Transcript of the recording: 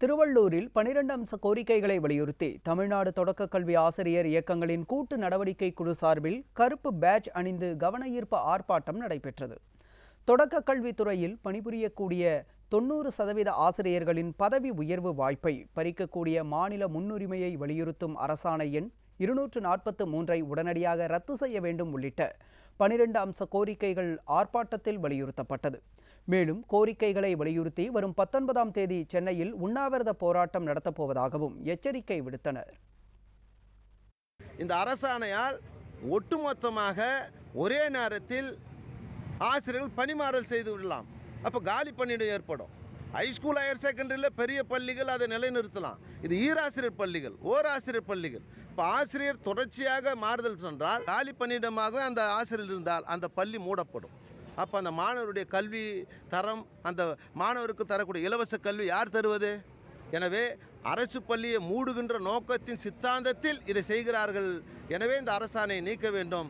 திருவள்ளூரில் 12 அம்ச கோரிக்கைகளை வலியுறுத்தி தமிழ்நாடு தொடக்க கல்வி ஆசிரியர் இயக்கங்களின் கூட்டு நடவடிக்கை குழு சார்பில் கருப்பு பேட்ஜ் அணிந்து கவனஈர்ப்பு ஆர்ப்பாட்டம் நடைபெற்றது. தொடக்க கல்வித்துறையில் பணிபுரியக்கூடிய 90% ஆசிரியர்களின் பதவி உயர்வு வாய்ப்பை பறிக்கக்கூடிய மாநில முன்னுரிமையை வலியுறுத்தும் அரசாணை எண் 243ஐ உடனடியாக ரத்து செய்ய வேண்டும் உள்ளிட்ட 12 அம்ச கோரிக்கைகள் ஆர்ப்பாட்டத்தில் வலியுறுத்தப்பட்டது. மேலும் கோரிக்கைகளை வலியுறுத்தி வரும் 19ஆம் தேதி சென்னையில் உண்ணாவிரத போராட்டம் நடத்தப்போவதாகவும் எச்சரிக்கை விடுத்தனர். இந்த அரசாணையால் ஒட்டுமொத்தமாக ஒரே நேரத்தில் ஆசிரியர்கள் பணிமாறல் செய்து விடலாம். அப்போ காலி பணியிடம் ஏற்படும். ஹைஸ்கூல் ஹையர் செகண்டரியில் பெரிய பள்ளிகள் அதை நிலைநிறுத்தலாம். இது ஈராசிரியர் பள்ளிகள், ஓராசிரியர் பள்ளிகள். இப்போ ஆசிரியர் தொடர்ச்சியாக மாறுதல் சென்றால் காலி பணியிடமாக அந்த ஆசிரியர் இருந்தால் அந்த பள்ளி மூடப்படும். அப்போ அந்த மாணவருடைய கல்வி தரம், அந்த மாணவருக்கு தரக்கூடிய இலவச கல்வி யார் தருவது? எனவே அரசு பள்ளியை மூடுகின்ற நோக்கத்தின் சித்தாந்தத்தில் இதை செய்கிறார்கள். எனவே இந்த அரசாணையை நீக்க வேண்டும்.